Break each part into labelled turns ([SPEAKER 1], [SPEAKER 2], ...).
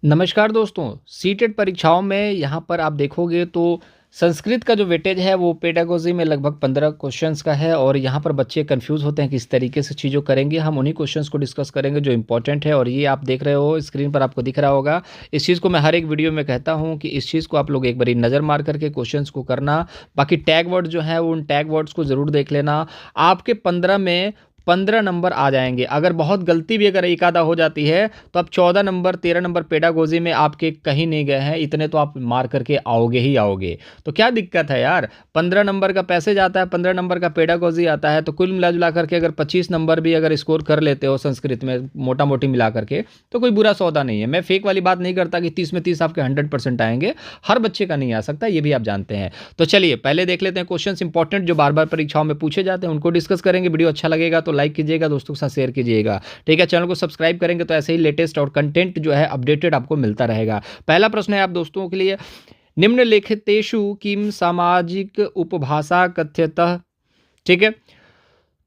[SPEAKER 1] नमस्कार दोस्तों, सीटेट परीक्षाओं में यहाँ पर आप देखोगे तो संस्कृत का जो वेटेज है वो पेडागोजी में लगभग 15 क्वेश्चंस का है और यहाँ पर बच्चे कंफ्यूज होते हैं किस तरीके से चीज़ों करेंगे। हम उन्हीं क्वेश्चंस को डिस्कस करेंगे जो इंपॉर्टेंट है और ये आप देख रहे हो स्क्रीन पर आपको दिख रहा होगा। इस चीज़ को मैं हर एक वीडियो में कहता हूँ कि इस चीज़ को आप लोग एक बारी नज़र मार करके क्वेश्चंस को करना। बाकी टैग वर्ड जो है उन टैग वर्ड्स को ज़रूर देख लेना। आपके 15 में 15 नंबर आ जाएंगे। अगर बहुत गलती भी अगर एक आधा हो जाती है तो आप 14 नंबर 13 नंबर पेडागोजी में आपके कहीं नहीं गए हैं, इतने तो आप मार करके आओगे ही आओगे। तो क्या दिक्कत है यार, 15 नंबर का पैसेज आता है, 15 नंबर का पेडागोजी आता है, तो कुल मिला जुला करके अगर 25 नंबर भी अगर स्कोर कर लेते हो संस्कृत में मोटा मोटी मिला करके तो कोई बुरा सौदा नहीं है। मैं फेक वाली बात नहीं करता कि 30 में 30 आपके 100% आएंगे, हर बच्चे का नहीं आ सकता, ये भी आप जानते हैं। तो चलिए पहले देख लेते हैं क्वेश्चन इंपॉर्टेंट जो बार बार परीक्षाओं में पूछे जाते हैं, उनको डिस्कस करेंगे। वीडियो अच्छा लगेगा तो लाइक कीजिएगा, दोस्तों के साथ शेयर कीजिएगा, ठीक है। चैनल को सब्सक्राइब करेंगे तो ऐसे ही लेटेस्ट और कंटेंट जो है अपडेटेड आपको मिलता रहेगा। पहला प्रश्न है आप दोस्तों के लिए, निम्नलिखितेषु किम सामाजिक उपभाषा कथ्यतः, ठीक है।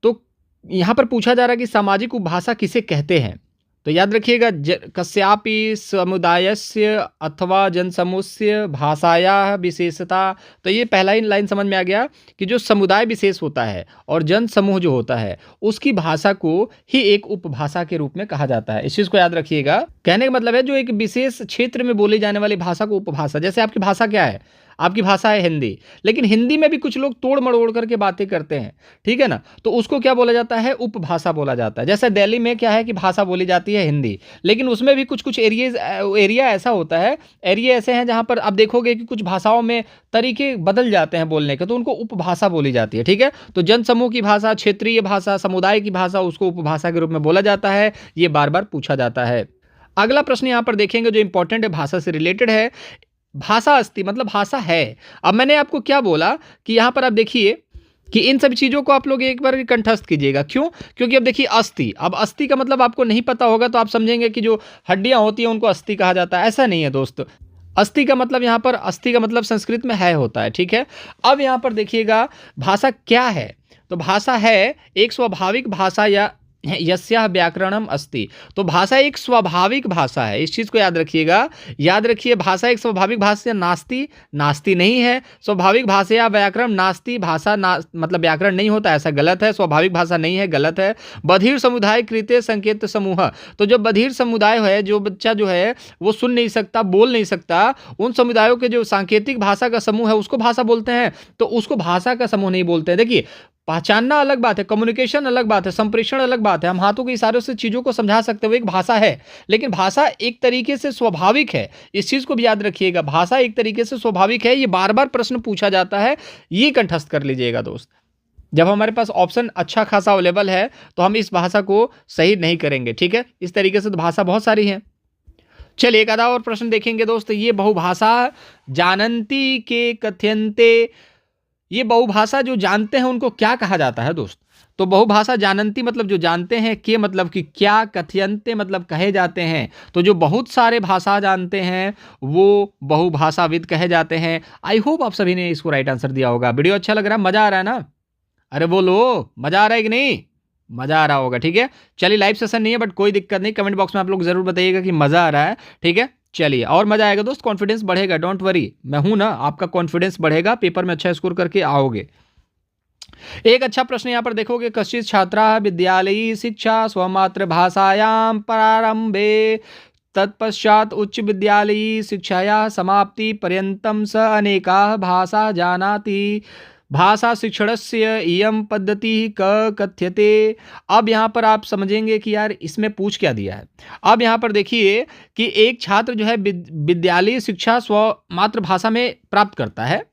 [SPEAKER 1] तो यहां पर पूछा जा रहा है कि सामाजिक उपभाषा किसे कहते हैं। तो याद रखिएगा, कस्यापि समुदायस्य अथवा जनसमूहस्य भाषायाः विशेषता। तो ये पहला ही लाइन समझ में आ गया कि जो समुदाय विशेष होता है और जन समूह जो होता है उसकी भाषा को ही एक उपभाषा के रूप में कहा जाता है। इस चीज़ को याद रखिएगा। कहने का मतलब है जो एक विशेष क्षेत्र में बोली जाने वाली भाषा को उपभाषा। जैसे आपकी भाषा क्या है, आपकी भाषा है हिंदी, लेकिन हिंदी में भी कुछ लोग तोड़ मड़ोड़ करके बातें करते हैं, ठीक है ना, तो उसको क्या बोला जाता है, उपभाषा बोला जाता है। जैसे दिल्ली में क्या है कि भाषा बोली जाती है हिंदी, लेकिन उसमें भी कुछ कुछ एरिया ऐसा होता है, एरिया ऐसे हैं जहां पर आप देखोगे कि कुछ भाषाओं में तरीके बदल जाते हैं बोलने के, तो उनको उपभाषा बोली जाती है, ठीक है। तो जनसमूह की भाषा, क्षेत्रीय भाषा, समुदाय की भाषा, उसको उपभाषा के रूप में बोला जाता है। ये बार बार पूछा जाता है। अगला प्रश्न यहां पर देखेंगे जो इंपॉर्टेंट है, भाषा से रिलेटेड है। भाषा अस्ति मतलब भाषा है। अब मैंने आपको क्या बोला कि यहां पर आप देखिए कि इन सभी चीज़ों को आप लोग एक बार कंठस्थ कीजिएगा। क्यों? क्योंकि अब देखिए अस्थि, अब अस्थि का मतलब आपको नहीं पता होगा तो आप समझेंगे कि जो हड्डियां होती हैं उनको अस्थि कहा जाता है। ऐसा नहीं है दोस्त। अस्थि का मतलब यहाँ पर, अस्थि का मतलब संस्कृत में है होता है, ठीक है। अब यहाँ पर देखिएगा भाषा क्या है। तो भाषा है एक स्वाभाविक भाषा या यस्याः व्याकरणम अस्ति। तो भाषा एक स्वाभाविक भाषा है, इस चीज को याद रखिएगा। याद रखिए, भाषा एक स्वाभाविक भाषा नास्ति, नास्ति नहीं है। स्वाभाविक भाषा या व्याकरण नास्ति, भाषा मतलब व्याकरण नहीं होता, ऐसा गलत है। स्वाभाविक भाषा नहीं है, गलत है। बधिर समुदाय कृते संकेत समूह। तो जो बधिर समुदाय है, जो बच्चा जो है वो सुन नहीं सकता, बोल नहीं सकता, उन समुदायों के जो सांकेतिक भाषा का समूह है उसको भाषा बोलते हैं। तो उसको भाषा का समूह नहीं बोलते हैं। देखिए, पहचानना अलग बात है, कम्युनिकेशन अलग बात है, संप्रेषण अलग बात है। हम हाथों के इशारों से चीज़ों को समझा सकते हो, एक भाषा है। लेकिन भाषा एक तरीके से स्वाभाविक है, इस चीज़ को भी याद रखिएगा। भाषा एक तरीके से स्वाभाविक है, ये बार बार प्रश्न पूछा जाता है, ये कंठस्थ कर लीजिएगा दोस्त। जब हमारे पास ऑप्शन अच्छा खासा अवेलेबल है तो हम इस भाषा को सही नहीं करेंगे, ठीक है। इस तरीके से तो भाषा बहुत सारी है। चलिए एक आधा और प्रश्न देखेंगे दोस्त। ये बहुभाषा जानन्ति के कथ्यन्ते, ये बहुभाषा जो जानते हैं उनको क्या कहा जाता है दोस्त। तो बहुभाषा जानन्ति मतलब जो जानते हैं, के मतलब कि क्या, कथयन्ते मतलब कहे जाते हैं। तो जो बहुत सारे भाषा जानते हैं वो बहुभाषाविद कहे जाते हैं। आई होप आप सभी ने इसको राइट आंसर दिया होगा। वीडियो अच्छा लग रहा है, मजा आ रहा है ना? अरे बोलो, मजा आ रहा है कि नहीं? मजा आ रहा होगा, ठीक है। चलिए लाइव सेशन नहीं है बट कोई दिक्कत नहीं, कमेंट बॉक्स में आप लोग जरूर बताइएगा कि मजा आ रहा है, ठीक है। चलिए और मजा आएगा दोस्त, कॉन्फिडेंस बढ़ेगा, डोंट वरी, मैं हूं ना, आपका कॉन्फिडेंस बढ़ेगा, पेपर में अच्छा स्कोर करके आओगे। एक अच्छा प्रश्न यहाँ पर देखोगे, कश्चित् छात्रः विद्यालयी शिक्षा स्वमातृभाषायां प्रारंभे तत्पश्चात उच्च विद्यालयी शिक्षायाः समाप्ति पर्यन्तं स अनेकाः भाषा जानाति। भाषा शिक्षणस्य इयं पद्धति क कथ्यते। अब यहाँ पर आप समझेंगे कि यार इसमें पूछ क्या दिया है। अब यहाँ पर देखिए कि एक छात्र जो है विद्यालय शिक्षा स्व मातृभाषा में प्राप्त करता है,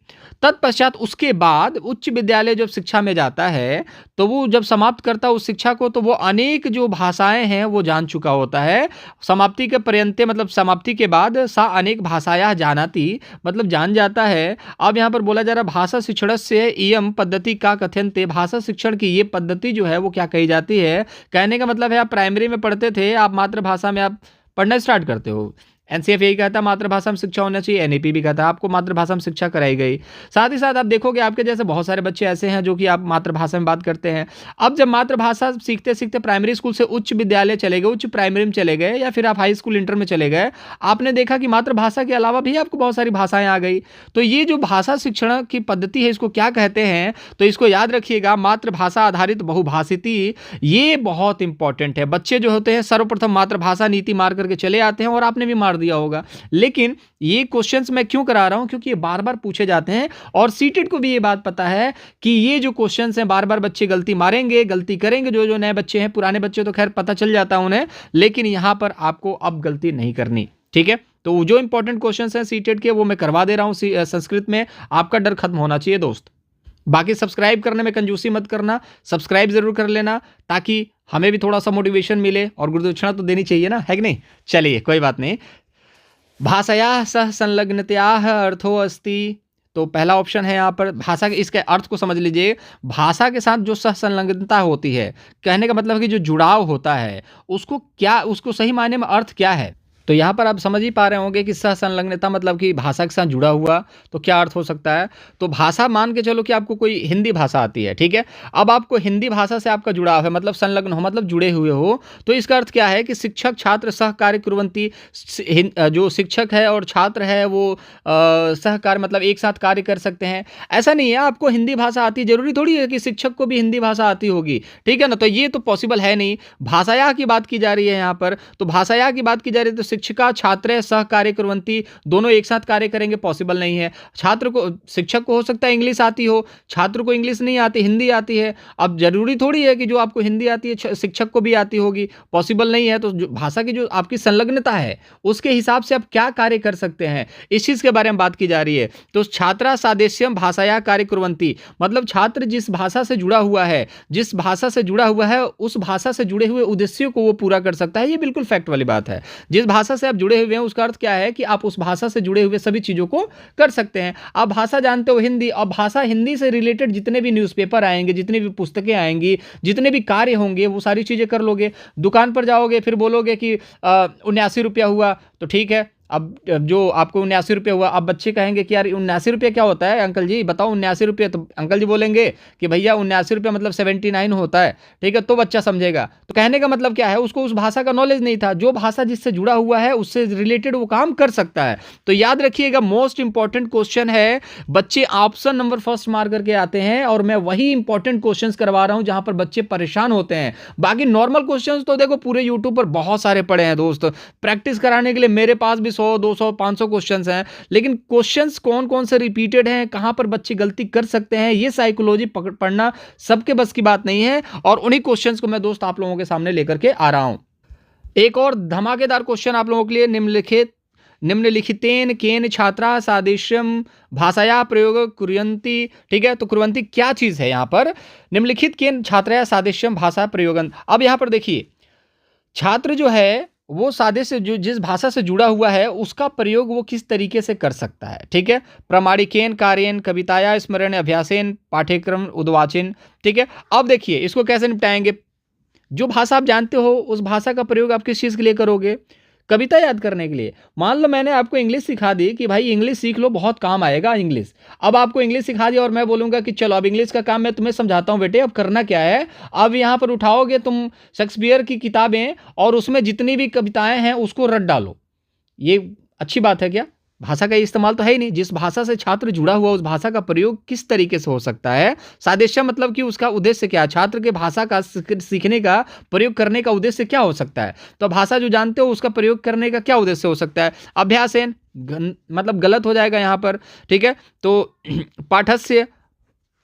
[SPEAKER 1] तत्पश्चात उसके बाद उच्च विद्यालय जब शिक्षा में जाता है तो वो जब समाप्त करता है उस शिक्षा को तो वो अनेक जो भाषाएं हैं वो जान चुका होता है। समाप्ति के पर्यंते मतलब समाप्ति के बाद सा अनेक भाषायाः जानाति मतलब जान जाता है। अब यहाँ पर बोला जा रहा भाषा शिक्षणस्य इयं पद्धति का कथ्यन्ते, भाषा शिक्षण की ये पद्धति जो है वो क्या कही जाती है। कहने का मतलब है आप प्राइमरी में पढ़ते थे, आप मातृभाषा में आप पढ़ना स्टार्ट करते हो, एनसीएफ यही कहता है मातृभाषा में शिक्षा होना चाहिए, एनईपी भी कहता है आपको मातृभाषा में शिक्षा कराई गई। साथ ही साथ आप देखोगे आपके जैसे बहुत सारे बच्चे ऐसे हैं जो कि आप मातृभाषा में बात करते हैं। अब जब मातृभाषा सीखते सीखते प्राइमरी स्कूल से उच्च विद्यालय चले गए, उच्च प्राइमरी में चले गए, या फिर आप हाई स्कूल इंटर में चले गए, आपने देखा कि मातृभाषा के अलावा भी आपको बहुत सारी भाषाएं आ गई। तो ये जो भाषा शिक्षण की पद्धति है इसको क्या कहते हैं, तो इसको याद रखिएगा, मातृभाषा आधारित बहुभाषिती। ये बहुत इंपॉर्टेंट है। बच्चे जो होते हैं सर्वप्रथम मातृभाषा नीति मार करके चले आते हैं, और आपने भी मार दिया होगा। लेकिन ये क्वेश्चंस मैं क्यों करा रहा हूं, क्योंकि ये बार बार पूछे जाते हैं, और सीटेट को भी ये बात पता है कि ये जो क्वेश्चंस हैं बार बार बच्चे गलती मारेंगे, गलती करेंगे। जो जो नए बच्चे हैं, पुराने बच्चे तो खैर पता चल जाता है उन्हें, लेकिन यहां पर आपको अब गलती नहीं करनी, ठीक है। तो जो इंपॉर्टेंट क्वेश्चंस हैं सीटेट के वो मैं करवा दे रहा हूं संस्कृत में। आपका डर खत्म होना चाहिए दोस्त। बाकी सब्सक्राइब करने में कंजूसी मत करना, सब्सक्राइब जरूर कर लेना, ताकि हमें भी थोड़ा सा मोटिवेशन मिले, और गुरुदक्षिणा तो देनी चाहिए ना, है कि नहीं। चलिए कोई बात नहीं। भाषया सह संलग्नतया अर्थो अस्ति, तो पहला ऑप्शन है यहाँ पर भाषा के, इसके अर्थ को समझ लीजिए। भाषा के साथ जो सह संलग्नता होती है, कहने का मतलब है कि जो जुड़ाव होता है, उसको क्या, उसको सही मायने में अर्थ क्या है। तो यहाँ पर आप समझ ही पा रहे होंगे कि सह संलग्नता मतलब कि भाषा के साथ जुड़ा हुआ, तो क्या अर्थ हो सकता है। तो भाषा मान के चलो कि आपको कोई हिंदी भाषा आती है, ठीक है। अब आपको हिंदी भाषा से आपका जुड़ाव है, मतलब संलग्न हो, मतलब जुड़े हुए हो। तो इसका अर्थ क्या है कि शिक्षक छात्र सहकार्य कुर्वन्ति, जो शिक्षक है और छात्र है वो सहकार्य मतलब एक साथ कार्य कर सकते हैं। ऐसा नहीं है आपको हिंदी भाषा आती, जरूरी थोड़ी है कि शिक्षक को भी हिंदी भाषा आती होगी, ठीक है ना। तो ये तो पॉसिबल है नहीं। भाषाया की बात की जा रही है यहाँ पर, तो भाषाया की बात की जा रही है, तो शिक्षिका छात्र सहकार्य कुर्वन्ति, दोनों एक साथ कार्य करेंगे, पॉसिबल नहीं है। छात्र को, शिक्षक को हो सकता है इंग्लिश आती हो, छात्र को इंग्लिश नहीं आती, हिंदी आती है। अब जरूरी थोड़ी है कि जो आपको हिंदी आती है शिक्षक को भी आती होगी, पॉसिबल नहीं है। तो भाषा की जो आपकी संलग्नता है उसके हिसाब से आप क्या कार्य कर सकते हैं, इस चीज के बारे में बात की जा रही है। तो छात्रा सादेश्यम भाषाया कार्य कुर्वन्ति, मतलब छात्र जिस भाषा से जुड़ा हुआ है, जिस भाषा से जुड़ा हुआ है, उस भाषा से जुड़े हुए उद्देश्यों को वो पूरा कर सकता है। ये बिल्कुल फैक्ट वाली बात है। जिस भाषा से आप जुड़े हुए हैं उसका अर्थ क्या है कि आप उस भाषा से जुड़े हुए सभी चीजों को कर सकते हैं। आप भाषा जानते हो हिंदी, और भाषा हिंदी से रिलेटेड जितने भी न्यूज़पेपर आएंगे, जितनी भी पुस्तकें आएंगी, जितने भी कार्य होंगे, वो सारी चीजें कर लोगे। दुकान पर जाओगे, फिर बोलोगे कि 79 रुपया हुआ, तो ठीक है, अब जो आपको 79 रुपये हुआ, अब बच्चे कहेंगे कि यार 79 रुपये क्या होता है अंकल जी, बताओ 79 रुपये। तो अंकल जी बोलेंगे कि भैया 79 रुपये मतलब 79 होता है, ठीक है। तो बच्चा समझेगा। तो कहने का मतलब क्या है, उसको उस भाषा का नॉलेज नहीं था। जो भाषा जिससे जुड़ा हुआ है उससे रिलेटेड वो काम कर सकता है। तो याद रखिएगा, मोस्ट इंपॉर्टेंट क्वेश्चन है। बच्चे ऑप्शन नंबर फर्स्ट मार करके आते हैं, और मैं वही इंपॉर्टेंट क्वेश्चन करवा रहा हूं जहां पर बच्चे परेशान होते हैं। बाकी नॉर्मल क्वेश्चन तो देखो पूरे यूट्यूब पर बहुत सारे पड़े हैं दोस्त, प्रैक्टिस कराने के लिए मेरे पास भी 100, 200, 500 क्वेश्चंस हैं। लेकिन क्वेश्चंस कौन कौन से रिपीटेड हैं, कहां पर बच्चे गलती कर सकते हैं, ये साइकोलॉजी पढ़ना सबके बस की बात नहीं है। और उन्हीं क्वेश्चंस को मैं दोस्त आप लोगों के सामने लेकर के आ रहा हूं। एक और धमाकेदार क्वेश्चन आप लोगों के लिए, निम्नलिखितेन केन छात्रा सादृश्यम भाषाया प्रयोग कुर्वन्ति, ठीक है। तो कुर्वन्ति क्या चीज है यहां पर, निम्नलिखित केन छात्रा सादृश्यम भाषा प्रयोगन। अब यहां पर देखिए, छात्र जो है वो सादृश्य जो जिस भाषा से जुड़ा हुआ है उसका प्रयोग वो किस तरीके से कर सकता है, ठीक है। प्रमाणिकेन कार्येन कविताया स्मरण अभ्यासेन पाठ्यक्रम उद्वाचन, ठीक है। अब देखिए इसको कैसे निपटाएंगे। जो भाषा आप जानते हो उस भाषा का प्रयोग आप किस चीज़ के लिए करोगे, कविता याद करने के लिए। मान लो मैंने आपको इंग्लिश सिखा दी कि भाई इंग्लिश सीख लो, बहुत काम आएगा इंग्लिश। अब आपको इंग्लिश सिखा दिया और मैं बोलूंगा कि चलो अब इंग्लिश का काम मैं तुम्हें समझाता हूं बेटे, अब करना क्या है। अब यहाँ पर उठाओगे तुम शेक्सपियर की किताबें और उसमें जितनी भी कविताएं हैं उसको रट डालो। ये अच्छी बात है क्या? भाषा का इस्तेमाल तो है ही नहीं। जिस भाषा से छात्र जुड़ा हुआ उस भाषा का प्रयोग किस तरीके से हो सकता है। सादृश्य मतलब कि उसका उद्देश्य क्या है, छात्र के भाषा का सीखने का प्रयोग करने का उद्देश्य क्या हो सकता है। तो भाषा जो जानते हो उसका प्रयोग करने का क्या उद्देश्य हो सकता है। अभ्यासेन मतलब गलत हो जाएगा यहाँ पर, ठीक है। तो पाठस्य,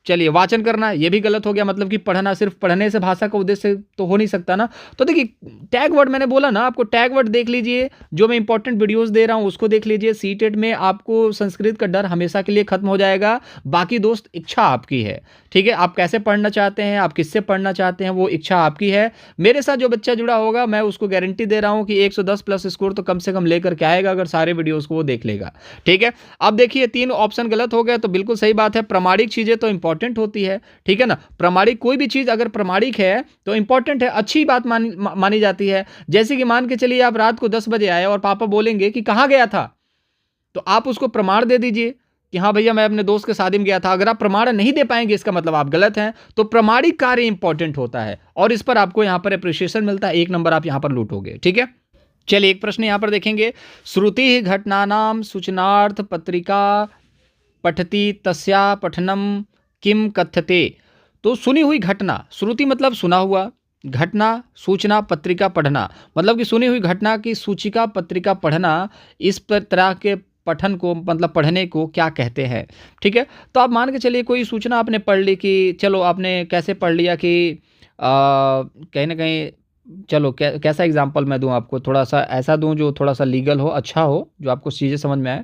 [SPEAKER 1] चलिए वाचन करना, ये भी गलत हो गया, मतलब कि पढ़ना, सिर्फ पढ़ने से भाषा का उद्देश्य तो हो नहीं सकता ना। तो देखिए टैग वर्ड मैंने बोला ना आपको, टैग वर्ड देख लीजिए, जो मैं इंपॉर्टेंट वीडियोस दे रहा हूँ उसको देख लीजिए। सीटेट में आपको संस्कृत का डर हमेशा के लिए खत्म हो जाएगा। बाकी दोस्त इच्छा आपकी है, ठीक है। आप कैसे पढ़ना चाहते हैं, आप किससे पढ़ना चाहते हैं, वो इच्छा आपकी है। मेरे साथ जो बच्चा जुड़ा होगा मैं उसको गारंटी दे रहा हूँ कि 110 प्लस स्कोर तो कम से कम लेकर के आएगा, अगर सारे वीडियोज़ को वो देख लेगा, ठीक है। अब देखिए 3 ऑप्शन गलत हो गए, तो बिल्कुल सही बात है, प्रामाणिक चीज़ें तो इंपॉर्टेंट इंपॉर्टेंट होती है, ठीक है ना। प्रामाणिक कोई भी चीज़ अगर प्रामाणिक है तो इंपॉर्टेंट है, अच्छी बात मानी जाती है। जैसे कि मान के चलिए आप रात को 10 बजे आए और पापा बोलेंगे कि कहाँ गया था, तो आप उसको प्रमाण दे दीजिए कि हाँ भैया मैं अपने दोस्त के शादी में गया था। अगर आप प्रमाण नहीं दे पाएंगे इसका मतलब आप गलत हैं। तो प्रामाणिक कार्य इंपॉर्टेंट होता है और इस पर आपको यहां पर अप्रिशिएशन मिलता है, 1 नंबर आप यहां पर लूटोगे, ठीक है। चलिए एक प्रश्न यहां पर देखेंगे, श्रुति घटनानाम सूचनार्थ पत्रिका पठती तस्या पठनम किम कथ्यते। तो सुनी हुई घटना, श्रुति मतलब सुना हुआ, घटना सूचना पत्रिका पढ़ना, मतलब कि सुनी हुई घटना की सूचिका पत्रिका पढ़ना, इस पर तरह के पठन को मतलब पढ़ने को क्या कहते हैं, ठीक है। तो आप मान के चलिए कोई सूचना आपने पढ़ ली कि चलो आपने कैसे पढ़ लिया कि कहीं ना कहीं, चलो कैसा एग्जांपल मैं दूं आपको, थोड़ा सा ऐसा दूं जो थोड़ा सा लीगल हो, अच्छा हो, जो आपको चीज़ें समझ में आए,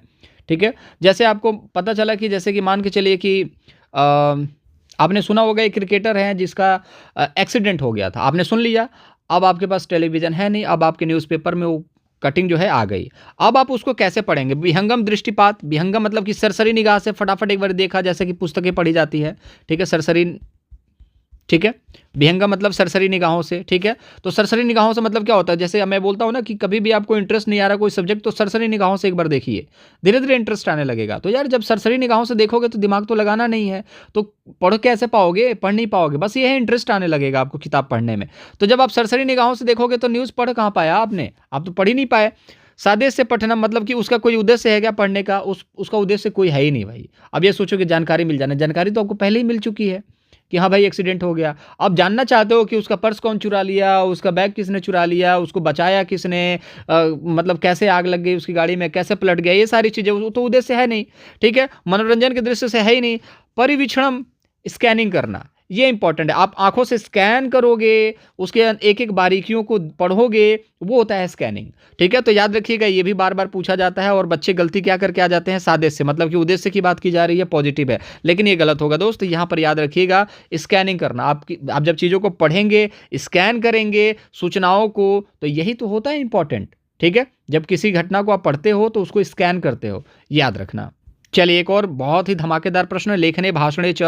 [SPEAKER 1] ठीक है। जैसे आपको पता चला कि जैसे कि मान के चलिए कि आपने सुना होगा एक क्रिकेटर है जिसका एक्सीडेंट हो गया था, आपने सुन लिया। अब आपके पास टेलीविज़न है नहीं, अब आपके न्यूज़पेपर में वो कटिंग जो है आ गई। अब आप उसको कैसे पढ़ेंगे? विहंगम दृष्टिपात, विहंगम मतलब कि सरसरी निगाह से फटाफट एक बार देखा, जैसे कि पुस्तकें पढ़ी जाती है, ठीक है, सरसरी, ठीक है। विहंगम मतलब सरसरी निगाहों से, ठीक है। तो सरसरी निगाहों से मतलब क्या होता है, जैसे मैं बोलता हूं ना कि कभी भी आपको इंटरेस्ट नहीं आ रहा कोई सब्जेक्ट, तो सरसरी निगाहों से एक बार देखिए, धीरे धीरे इंटरेस्ट आने लगेगा। तो यार जब सरसरी निगाहों से देखोगे तो दिमाग तो लगाना नहीं है, तो पढ़ कैसे पाओगे? पढ़ नहीं पाओगे, बस ये है इंटरेस्ट आने लगेगा आपको किताब पढ़ने में। तो जब आप सरसरी निगाहों से देखोगे तो न्यूज़ पढ़ कहाँ पाया आपने, आप तो पढ़ ही नहीं पाए। सादे से पढ़ना मतलब कि उसका कोई उद्देश्य है क्या पढ़ने का? उसका उद्देश्य कोई है ही नहीं भाई। अब ये सोचो कि जानकारी मिल जाना, जानकारी तो आपको पहले ही मिल चुकी है कि हाँ भाई एक्सीडेंट हो गया। अब जानना चाहते हो कि उसका पर्स कौन चुरा लिया, उसका बैग किसने चुरा लिया, उसको बचाया किसने, मतलब कैसे आग लग गई उसकी गाड़ी में, कैसे पलट गया, ये सारी चीज़ें वो तो उद्देश्य है नहीं, ठीक है। मनोरंजन के दृश्य से है ही नहीं। परिवीक्षणम, स्कैनिंग करना, ये इंपॉर्टेंट है। आप आंखों से स्कैन करोगे, उसके एक एक बारीकियों को पढ़ोगे, वो होता है स्कैनिंग, ठीक है। तो याद रखिएगा ये भी बार बार पूछा जाता है और बच्चे गलती क्या करके आ जाते हैं, सादे से, मतलब कि उद्देश्य की बात की जा रही है, पॉजिटिव है, लेकिन ये गलत होगा दोस्त। यहाँ पर याद रखिएगा स्कैनिंग करना, आप जब चीज़ों को पढ़ेंगे, स्कैन करेंगे सूचनाओं को, तो यही तो होता है इंपॉर्टेंट, ठीक है। जब किसी घटना को आप पढ़ते हो तो उसको स्कैन करते हो, याद रखना। चलिए एक और बहुत ही धमाकेदार प्रश्न, लेखने भाषणे च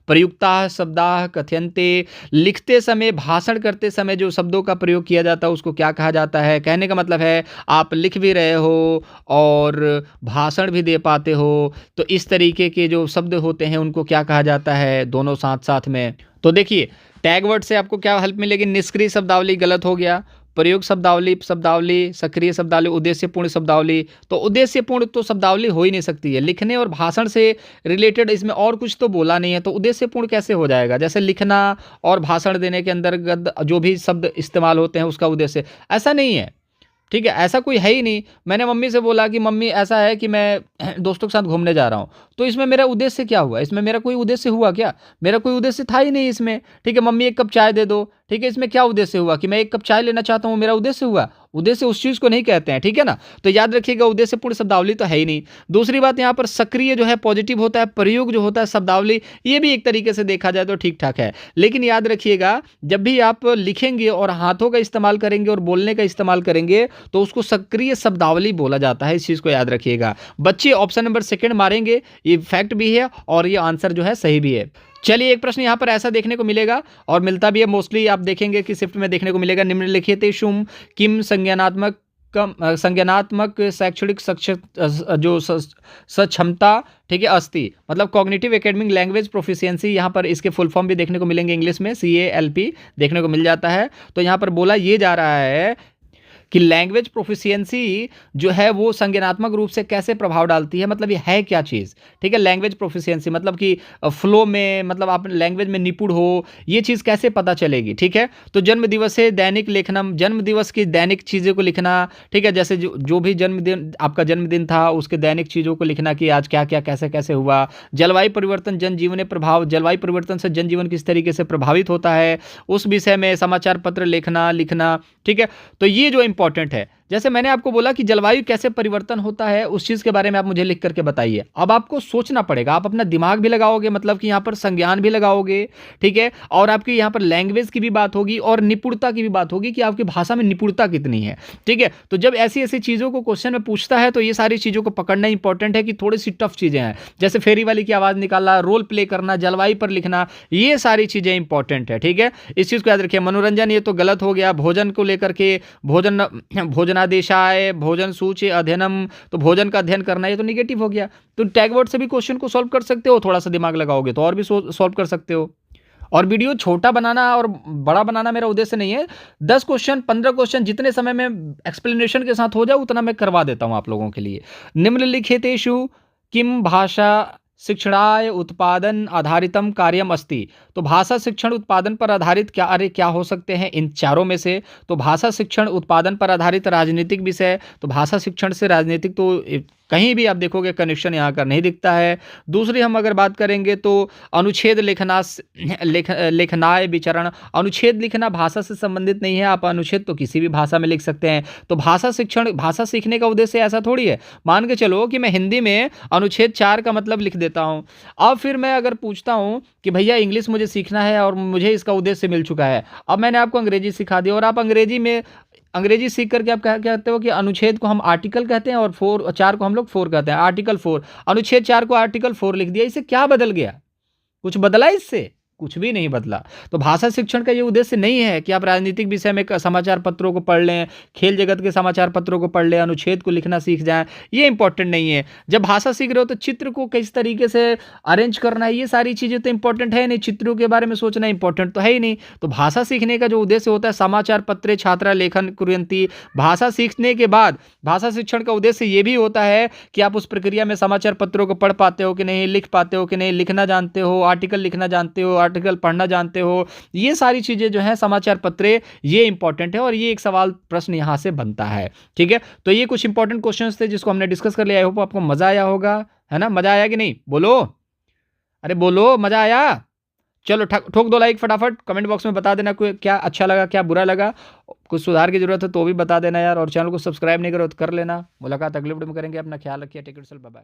[SPEAKER 1] प्रयुक्ता शब्दाः कथ्यन्ते। लिखते समय, भाषण करते समय जो शब्दों का प्रयोग किया जाता है उसको क्या कहा जाता है? कहने का मतलब है आप लिख भी रहे हो और भाषण भी दे पाते हो, तो इस तरीके के जो शब्द होते हैं उनको क्या कहा जाता है, दोनों साथ साथ में। तो देखिए टैग वर्ड से आपको क्या हेल्प मिलेगी? निष्क्रिय शब्दावली गलत हो गया, प्रयोग शब्दावली, शब्दावली, सक्रिय शब्दावली, उद्देश्यपूर्ण शब्दावली। तो उद्देश्यपूर्ण तो शब्दावली हो ही नहीं सकती है, लिखने और भाषण से रिलेटेड इसमें और कुछ तो बोला नहीं है, तो उद्देश्यपूर्ण कैसे हो जाएगा? जैसे लिखना और भाषण देने के अंतर्गत जो भी शब्द इस्तेमाल होते हैं उसका उद्देश्य, ऐसा नहीं है, ठीक है, ऐसा कोई है ही नहीं। मैंने मम्मी से बोला कि मम्मी ऐसा है कि मैं दोस्तों के साथ घूमने जा रहा हूँ, तो इसमें मेरा उद्देश्य क्या हुआ? इसमें मेरा कोई उद्देश्य हुआ क्या? मेरा कोई उद्देश्य था ही नहीं इसमें, ठीक है। मम्मी एक कप चाय दे दो, ठीक है, इसमें क्या उद्देश्य हुआ कि मैं एक कप चाय लेना चाहता हूँ, मेरा उद्देश्य हुआ? उद्देश्य उस चीज़ को नहीं कहते हैं, ठीक है ना। तो याद रखिएगा उद्देश्यपूर्ण शब्दावली तो है ही नहीं। दूसरी बात यहाँ पर सक्रिय जो है पॉजिटिव होता है, प्रयोग जो होता है शब्दावली, ये भी एक तरीके से देखा जाए तो ठीक ठाक है, लेकिन याद रखिएगा जब भी आप लिखेंगे और हाथों का इस्तेमाल करेंगे और बोलने का इस्तेमाल करेंगे तो उसको सक्रिय शब्दावली बोला जाता है, इस चीज़ को याद रखिएगा। बच्चे ऑप्शन नंबर सेकंड मारेंगे, ये फैक्ट भी है और ये आंसर जो है सही भी है। चलिए एक प्रश्न यहाँ पर ऐसा देखने को मिलेगा और मिलता भी है, मोस्टली आप देखेंगे कि शिफ्ट में देखने को मिलेगा, निम्नलिखितेषु किम संज्ञानात्मक शैक्षणिक जो सक्षमता, ठीक है, अस्ति, मतलब कॉग्निटिव एकेडमिक लैंग्वेज प्रोफिशिएंसी, यहाँ पर इसके फुल फॉर्म भी देखने को मिलेंगे इंग्लिश में, CALP देखने को मिल जाता है। तो यहाँ पर बोला ये जा रहा है कि लैंग्वेज प्रोफिशिएंसी जो है वो संज्ञानात्मक रूप से कैसे प्रभाव डालती है, मतलब ये है क्या चीज़, ठीक है। लैंग्वेज प्रोफिशिएंसी मतलब कि फ्लो में, मतलब आप लैंग्वेज में निपुण हो, ये चीज़ कैसे पता चलेगी, ठीक है। तो जन्म दिवस है दैनिक लेखनम, जन्म दिवस की दैनिक चीज़ों को लिखना, ठीक है, जैसे जो भी जन्मदिन आपका जन्मदिन था उसके दैनिक चीज़ों को लिखना कि आज क्या क्या कैसे कैसे हुआ। जलवायु परिवर्तन जनजीवन प्रभाव, जलवायु परिवर्तन से जनजीवन किस तरीके से प्रभावित होता है, उस विषय में समाचार पत्र लिखना, ठीक है। तो ये जो इंपॉर्टेंट है, जैसे मैंने आपको बोला कि जलवायु कैसे परिवर्तन होता है, उस चीज़ के बारे में आप मुझे लिख करके बताइए। अब आपको सोचना पड़ेगा, आप अपना दिमाग भी लगाओगे, मतलब कि यहाँ पर संज्ञान भी लगाओगे, ठीक है? और आपकी यहाँ पर लैंग्वेज की भी बात होगी और निपुणता की भी बात होगी कि आपकी भाषा में निपुणता कितनी है, ठीक है? तो जब ऐसी-ऐसी चीज़ों को क्वेश्चन में पूछता है, तो ये सारी चीज़ों को पकड़ना इंपॉर्टेंट है कि थोड़ी-सी टफ चीज़ें हैं। जैसे फेरी वाली की आवाज़ निकालना, रोल प्ले करना, जलवायु पर लिखना, ये सारी चीज़ें इंपॉर्टेंट है, ठीक है? इस चीज़ को याद रखिए। मनोरंजन ये तो गलत हो गया, भोजन को लेकर के भोजन भोजनादेशाय, भोजन सूची अध्ययनम, तो भोजन का अध्ययन करना ये तो नेगेटिव हो गया। तो टैग वर्ड से भी क्वेश्चन को सॉल्व कर सकते हो, थोड़ा सा दिमाग लगाओगे तो और भी सॉल्व कर सकते हो। और वीडियो छोटा बनाना और बड़ा बनाना मेरा उद्देश्य नहीं है। 10 क्वेश्चन 15 क्वेश्चन जितने समय में एक्सप्लेनेशन के साथ हो जाए उतना मैं करवा देता हूं आप लोगों के लिए। निम्नलिखितेषु किम भाषा शिक्षणाय उत्पादन आधारितम कार्यम अस्ति। तो भाषा शिक्षण उत्पादन पर आधारित क्या हो सकते हैं इन चारों में से? तो भाषा शिक्षण उत्पादन पर आधारित राजनीतिक विषय, तो भाषा शिक्षण से राजनीतिक तो कहीं भी आप देखोगे कनेक्शन यहाँ का नहीं दिखता है। दूसरी हम अगर बात करेंगे तो अनुच्छेद लेखनाय विचरण, अनुच्छेद लिखना भाषा से संबंधित नहीं है, आप अनुच्छेद तो किसी भी भाषा में लिख सकते हैं। तो भाषा शिक्षण, भाषा सीखने का उद्देश्य ऐसा थोड़ी है। मान के चलो कि मैं हिंदी में अनुच्छेद 4 का मतलब लिख देता हूँ। अब फिर मैं अगर पूछता हूँ कि भैया इंग्लिश मुझे सीखना है और मुझे इसका उद्देश्य मिल चुका है, अब मैंने आपको अंग्रेजी सिखा दी और आप अंग्रेजी सीख करके आप क्या कहते हो कि अनुच्छेद को हम आर्टिकल कहते हैं और 4 को हम लोग 4 कहते हैं, आर्टिकल 4, अनुच्छेद 4 को आर्टिकल 4 लिख दिया। इससे क्या बदल गया? कुछ बदला इससे? कुछ भी नहीं बदला। तो भाषा शिक्षण का ये उद्देश्य नहीं है कि आप राजनीतिक विषय में समाचार पत्रों को पढ़ लें, खेल जगत के समाचार पत्रों को पढ़ लें, अनुच्छेद को लिखना सीख जाएं, ये इंपॉर्टेंट नहीं है। जब भाषा सीख रहे हो तो चित्र को किस तरीके से अरेंज करना है, ये सारी चीज़ें तो इंपॉर्टेंट है नहीं, चित्रों के बारे में सोचना इंपॉर्टेंट तो है ही नहीं। तो भाषा सीखने का जो उद्देश्य होता है, समाचार पत्रे छात्रा लेखन कुर्वन्ति, भाषा सीखने के बाद भाषा शिक्षण का उद्देश्य ये भी होता है कि आप उस प्रक्रिया में समाचार पत्रों को पढ़ पाते हो कि नहीं, लिख पाते हो कि नहीं, लिखना जानते हो, आर्टिकल लिखना जानते हो, आर्टिकल पढ़ना जानते हो, ये सारी चीज़ें जो हैं समाचार पत्रे, ये इंपॉर्टेंट है और ये एक सवाल प्रश्न यहाँ से बनता है, ठीक है? तो ये कुछ इंपॉर्टेंट क्वेश्चंस थे जिसको हमने डिस्कस कर लिया। आई होप आपको मज़ा आया होगा, है ना? मज़ा आया कि नहीं? बोलो, अरे बोलो, मज़ा आया? चलो ठोक दो लाइक फटाफट, कमेंट बॉक्स में बता देना कोई क्या अच्छा लगा, क्या बुरा लगा, कुछ सुधार की जरूरत है तो भी बता देना यार, और चैनल को सब्सक्राइब नहीं करो तो कर लेना। मुलाकात अगले वीडियो में करेंगे। अपना ख्याल रखिए, टेक केयर, बाय बाय।